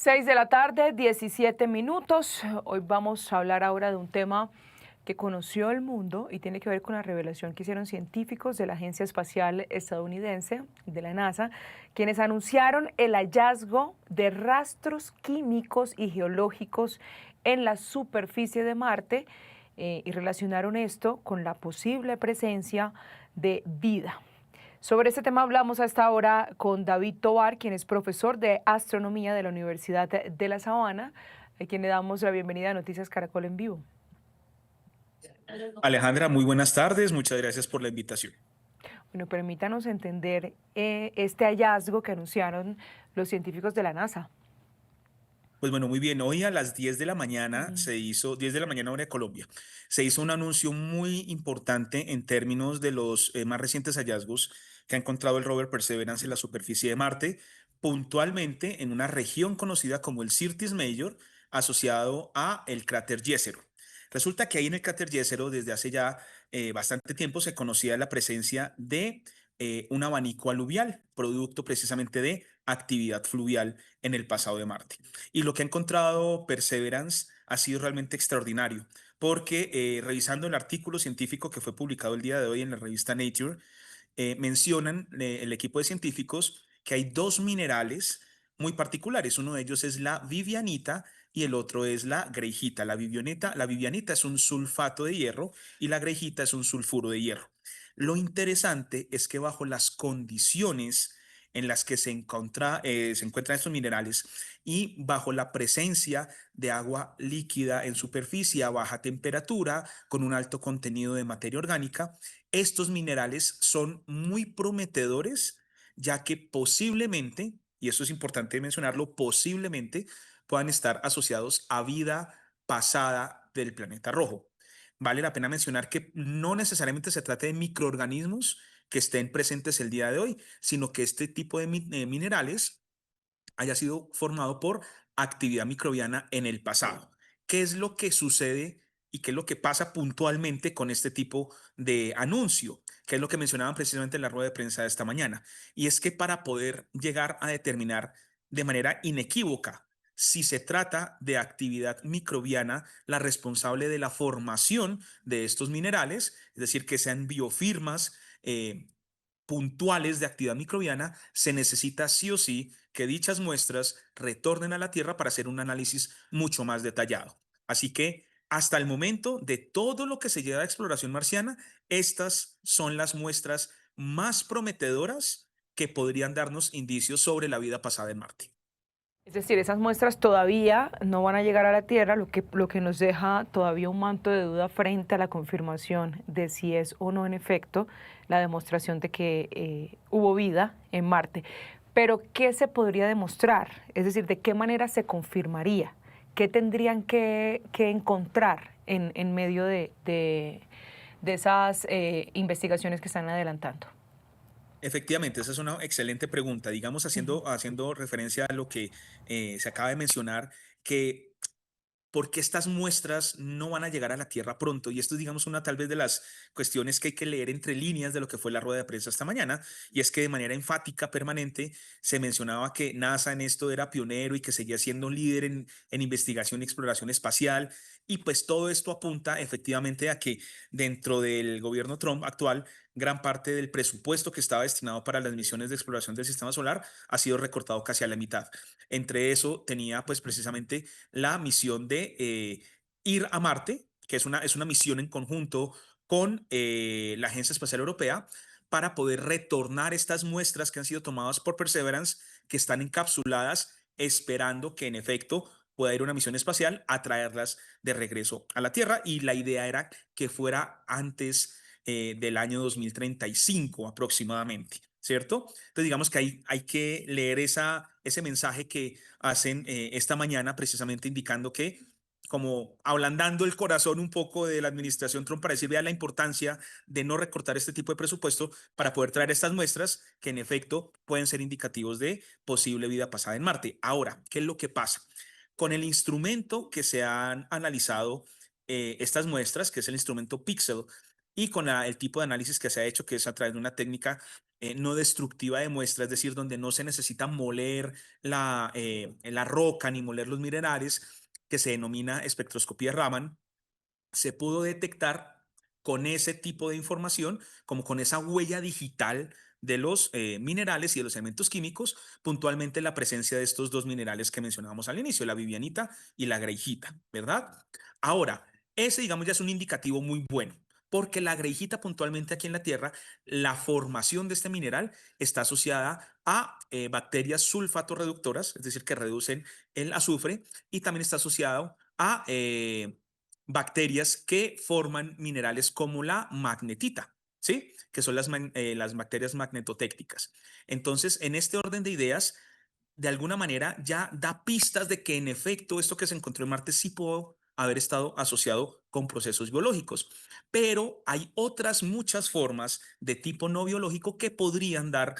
6 de la tarde, 17 minutos. Hoy vamos a hablar ahora de un tema que conoció el mundo y tiene que ver con la revelación que hicieron científicos de la Agencia Espacial Estadounidense, de la NASA, quienes anunciaron el hallazgo de rastros químicos y geológicos en la superficie de Marte y relacionaron esto con la posible presencia de vida. Sobre este tema hablamos a esta hora con David Tovar, quien es profesor de astronomía de la Universidad de La Sabana, a quien le damos la bienvenida a Noticias Caracol en vivo. Alejandra, muy buenas tardes. Muchas gracias por la invitación. Bueno, permítanos entender este hallazgo que anunciaron los científicos de la NASA. Pues bueno, muy bien. Hoy a las 10 de la mañana 10 de la mañana hora de Colombia, se hizo un anuncio muy importante en términos de los más recientes hallazgos que ha encontrado el rover Perseverance en la superficie de Marte, puntualmente en una región conocida como el Syrtis Major, asociado a el cráter Jezero. Resulta que ahí en el cráter Jezero, desde hace ya bastante tiempo, se conocía la presencia de un abanico aluvial, producto precisamente de actividad fluvial en el pasado de Marte. Y lo que ha encontrado Perseverance ha sido realmente extraordinario, porque revisando el artículo científico que fue publicado el día de hoy en la revista Nature, mencionan el equipo de científicos que hay dos minerales muy particulares. Uno de ellos es la vivianita y el otro es la grejita. La vivianita es un sulfato de hierro y la grejita es un sulfuro de hierro. Lo interesante es que bajo las condiciones en las que se encuentran estos minerales y bajo la presencia de agua líquida en superficie a baja temperatura con un alto contenido de materia orgánica, estos minerales son muy prometedores, ya que posiblemente, y eso es importante mencionarlo, posiblemente puedan estar asociados a vida pasada del planeta rojo. Vale la pena mencionar que no necesariamente se trata de microorganismos que estén presentes el día de hoy, sino que este tipo de minerales haya sido formado por actividad microbiana en el pasado. ¿Qué es lo que sucede y qué es lo que pasa puntualmente con este tipo de anuncio? ¿Qué es lo que mencionaban precisamente en la rueda de prensa de esta mañana? Y es que para poder llegar a determinar de manera inequívoca si se trata de actividad microbiana la responsable de la formación de estos minerales, es decir, que sean biofirmas puntuales de actividad microbiana, se necesita sí o sí que dichas muestras retornen a la Tierra para hacer un análisis mucho más detallado. Así que hasta el momento de todo lo que se lleva a exploración marciana, estas son las muestras más prometedoras que podrían darnos indicios sobre la vida pasada en Marte. Es decir, esas muestras todavía no van a llegar a la Tierra, lo que nos deja todavía un manto de duda frente a la confirmación de si es o no en efecto la demostración de que hubo vida en Marte. Pero, ¿qué se podría demostrar? Es decir, ¿de qué manera se confirmaría? ¿Qué tendrían que encontrar en medio de esas investigaciones que están adelantando? Efectivamente, esa es una excelente pregunta. Digamos, haciendo referencia a lo que se acaba de mencionar, que por qué estas muestras no van a llegar a la Tierra pronto. Y esto es, digamos, una tal vez de las cuestiones que hay que leer entre líneas de lo que fue la rueda de prensa esta mañana. Y es que de manera enfática, permanente, se mencionaba que NASA en esto era pionero y que seguía siendo un líder en investigación y exploración espacial. Y pues todo esto apunta efectivamente a que dentro del gobierno Trump actual, gran parte del presupuesto que estaba destinado para las misiones de exploración del sistema solar ha sido recortado casi a la mitad. Entre eso tenía pues precisamente la misión de ir a Marte, que es una misión en conjunto con la Agencia Espacial Europea para poder retornar estas muestras que han sido tomadas por Perseverance, que están encapsuladas, esperando que en efecto pueda ir una misión espacial a traerlas de regreso a la Tierra. Y la idea era que fuera antes del año 2035 aproximadamente. ¿Cierto? Entonces, digamos que hay que leer ese mensaje que hacen esta mañana, precisamente indicando que, como ablandando el corazón un poco de la administración Trump para decir, vea la importancia de no recortar este tipo de presupuesto para poder traer estas muestras que en efecto pueden ser indicativos de posible vida pasada en Marte. Ahora, ¿qué es lo que pasa? Con el instrumento que se han analizado estas muestras, que es el instrumento Pixel, y con el tipo de análisis que se ha hecho, que es a través de una técnica no destructiva de muestra, es decir, donde no se necesita moler la roca ni moler los minerales, que se denomina espectroscopía Raman. Se pudo detectar con ese tipo de información, como con esa huella digital de los minerales y de los elementos químicos, puntualmente la presencia de estos dos minerales que mencionábamos al inicio, la vivianita y la greijita, ¿verdad? Ahora, ese, digamos, ya es un indicativo muy bueno, porque la greijita puntualmente aquí en la Tierra, la formación de este mineral está asociada a bacterias sulfato-reductoras, es decir, que reducen el azufre, y también está asociado a bacterias que forman minerales como la magnetita, ¿sí? Que son las bacterias magnetotécticas. Entonces, en este orden de ideas, de alguna manera ya da pistas de que en efecto esto que se encontró en Marte sí pudo haber estado asociado con procesos biológicos. Pero hay otras muchas formas de tipo no biológico que podrían dar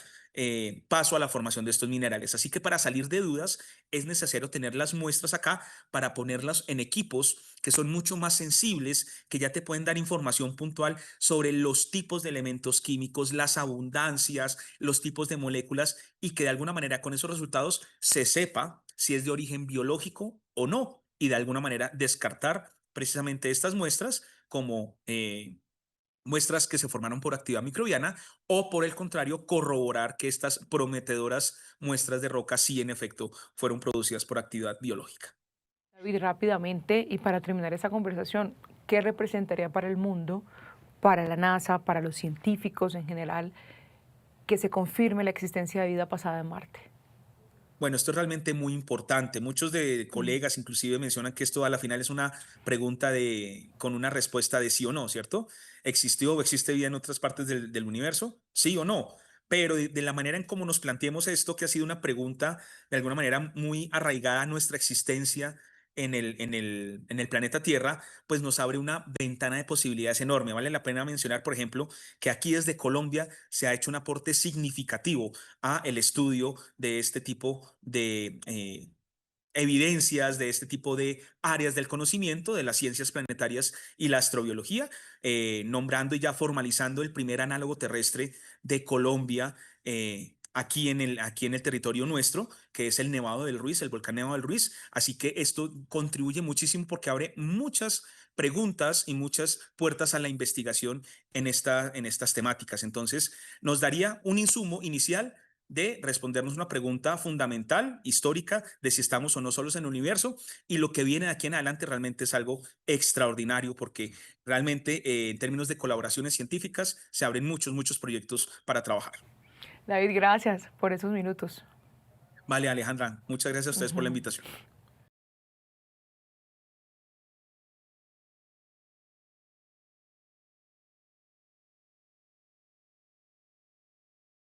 paso a la formación de estos minerales. Así que para salir de dudas es necesario tener las muestras acá para ponerlas en equipos que son mucho más sensibles, que ya te pueden dar información puntual sobre los tipos de elementos químicos, las abundancias, los tipos de moléculas y que de alguna manera con esos resultados se sepa si es de origen biológico o no y de alguna manera descartar precisamente estas muestras como muestras que se formaron por actividad microbiana o por el contrario corroborar que estas prometedoras muestras de roca sí en efecto fueron producidas por actividad biológica. David, rápidamente y para terminar esta conversación, ¿qué representaría para el mundo, para la NASA, para los científicos en general, que se confirme la existencia de vida pasada en Marte? Bueno, esto es realmente muy importante. Muchos de Mm. colegas inclusive mencionan que esto a la final es una pregunta con una respuesta de sí o no, ¿cierto? ¿Existió o existe vida en otras partes del universo? Sí o no. Pero de la manera en cómo nos planteemos esto, que ha sido una pregunta de alguna manera muy arraigada a nuestra existencia en el planeta Tierra, pues nos abre una ventana de posibilidades enorme. Vale la pena mencionar, por ejemplo, que aquí desde Colombia se ha hecho un aporte significativo a el estudio de este tipo de evidencias, de este tipo de áreas del conocimiento, de las ciencias planetarias y la astrobiología, nombrando y ya formalizando el primer análogo terrestre de Colombia. Aquí en el territorio nuestro, que es el Nevado del Ruiz, el volcán Nevado del Ruiz. Así que esto contribuye muchísimo porque abre muchas preguntas y muchas puertas a la investigación en estas temáticas. Entonces, nos daría un insumo inicial de respondernos una pregunta fundamental, histórica, de si estamos o no solos en el universo, y lo que viene de aquí en adelante realmente es algo extraordinario porque realmente en términos de colaboraciones científicas se abren muchos, muchos proyectos para trabajar. David, gracias por esos minutos. Vale, Alejandra, muchas gracias a ustedes por la Ujú. invitación.